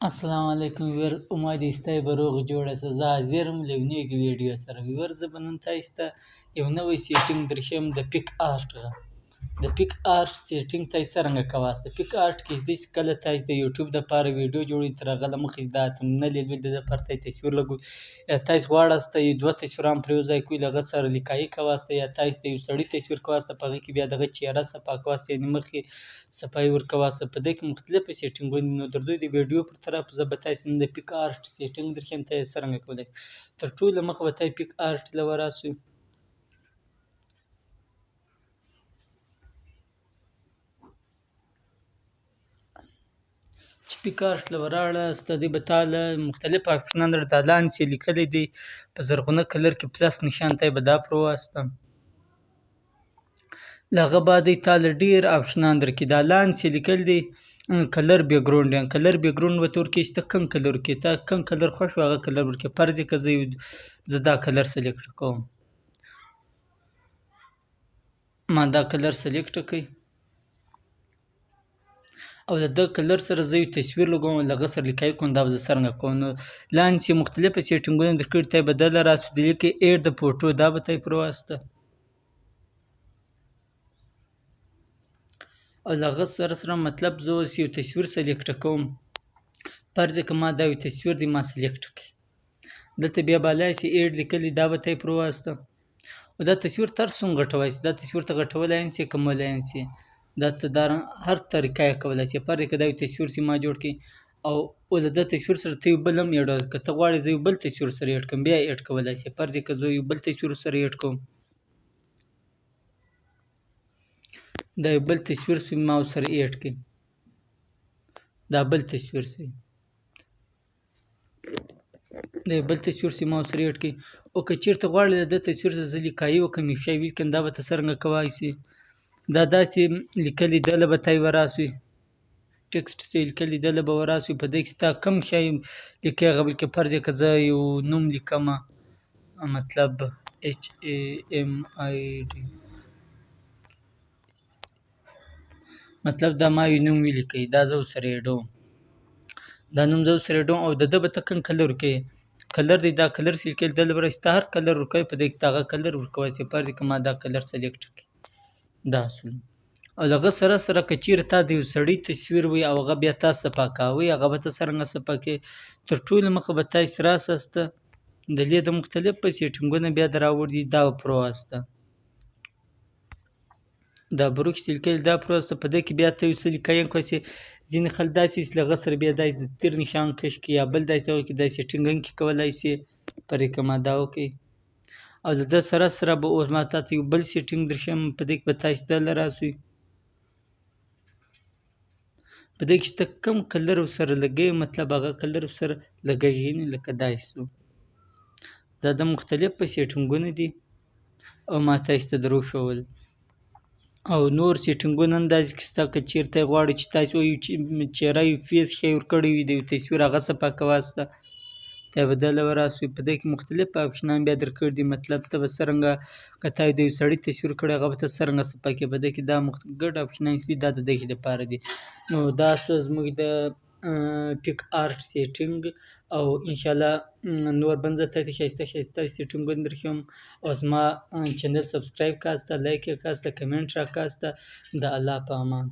السلام علیکم ویورز، امید ایستی به روغ جوړه سه. زه حاضرم له یو نوې ویډیو سره. ویورز، زه به نن تاسو ته یو نوی سیټینګ درښیم د پیک آرټ. د پیک آرټ سیټینګ تاسو څرنګه کواسته. پیک آرټ کې داسې کله تاسو د یوټیوب دپاره ویډیو جوړوئ، تر هغه له مخکې دا تمبنیل یې د دپاره تاسو تصویر لګوئ، یا تاسو غواړاسته دوه تصویران پرې یو ځای کړئ، له هغه سره لیکایي کواسته، یا تاسو د یو سړي تصویر کواسته، په هغه کې بیا د هغه چهره صفا کواسته، یعنې مخ یې صفایي ورکواسته. په دې کې مختلفې سیټینګونه دي. نو تر دوی د ویډیو پر طرف زه به تاسو نن د پیک آرټ سیټینګ درښیم، تاسو څرنګه کولی شئ. تر ټولو مخه به تاسو پیک آرټ له وراسئ. چې پیک آرټ له وراړاست، دوی به تا له مختلف آپشنان درته لاندې لیکلی دی په زرغونه کلر کې پلس نشان، ته به دا پر وواسطه. له هغه بعد تا له ډېر آپشنان درکړي. دا لاندې لیکل دی کلر بیکګراوند، یعنې کلر بیکګراوند ورته ورکوي چې ته کوم کلر وکړې، تا کوم کلر خوښ وي هغه کلر ورکړې. فرض یې که زه دا کلر سلیکټ کوم، ما دا کلر سلیکټ کړئ او د دغه کلر سره زه یو تصویر لګوم، له هغه سره لیکایي کوم. دا به زه څرنګه کوم. نو لاندې چې مختلفه سیټینګونه درکړي، ته به دله راسو د لیکئ ایډ د فوټو، دا به ته پر وواسطه او له هغه سره مطلب زه اوس یو تصویر سلیکټ کوم. فرض که ما دا یو تصویر دی ما سلیکټ کړی، دلته بیا بالا چې ایډ لیکلی، دا به ته پر وواسطه او دا تصویر تر څوم غټولی شي. دا تصویر ته غټولی هم شي، کمولی هم شي. دا ته دا هر طریقه یې کولی شي. فرض که دا یو تصویر چې ما جوړ کړي او له دې تصویر سره ته یو بل هم ایډ، که ته غواړې زه یو بل تصویر سره ایډ کړم، بیا ایډ کولی شي. فرض که زه یو بل تصویر سره ایډ کوم، دا یو بل تصویر شو ما ورسره ایډ کړي، دا بل تصویر شو، د یو بل تصویر چې ما ورسره ایډ کړي. او که چېرته غواړې د ده تصویر ته زه لیکایي وکړم، افشا یې ولیکم، دا به ته څرنګه کولی شې. دا داسې لیکلي دله به ته یې وراسوي، ټکسټ چې لیکلي دله به وراسوي. په دې کې ستا کوم شی لیکې هغه به لیکې. فرض که زه یو نوم لیکمه، مطلب HAMID، مطلب دا ما یو نوم ولیکئ، دا زه ورسره ایډوم، دا نوم زه ورسره ایډوم او د ده به ته کوم کلر ورکوې. کلر دی، دا کلر چې لیکلي دله به راشي، ته هر کلر ورکوې، په دې کې ته هغه کلر ورکولی شې. فرض که ما دا کلر سلیکټ کړي، دا شول. او له هغه سره که چېرې تا د یو سړي تصویر وي او هغه بیا تا صفا کوئ، هغه به ته څرنګه صفا کوې. تر ټولو مخه به تاسو راساسته، د دې د مختلفو سیټینګونه بیا در راوړي دي، دا به پر وواسطه دا بروک چې لیکلي دا پر وواسطه. په دې کې بیا ته یو څه لیکایي هم کولی شې. ځینې خلک داسې چې له هغه سره بیا داسې د تیر نښان کش کړي، یا بل داسې وکړي، دا سیټینګ هم کې کولی شې. فرض که ما دا وکړئ او د ده سره به اوس ما تا ته یو بل سیټینګ درښیم. په دې کې به تاسو دله راسئ، په دې کې چې ته کوم کلر ورسره لګوې، مطلب هغه کلر ورسره لګوي، لکه داسې شو. دا د مختلفو سیټینګونه دي او ما تاسو ته در وښول. او نور سیټینګونه هم داسې شته، که چېرته غواړئ چې تاسو یو چهره یو فیس شی ورکړی وي د یو تصویر، هغه صفا کواسته، ته به دله وراسوئ. په دې کې مختلف آپشنان بیا درکړي دي. مطلب ته به څرنګه، که تا د یو سړي تصویر کړی هغه به ته څرنګه صفا کوې. په دې کې دا ګډ آپشنان چې دي دا د دغې دپاره دي. نو دا شوه زموږ د پیک آرټ سیټینګ. او انشاءالله نور به هم زه تاسو ته ښایسته سیټینګونه درښیم. او زما چینل سبسکرایب کاسته، لایک یې کاسته، کمنټ راکاسته. د الله په امان.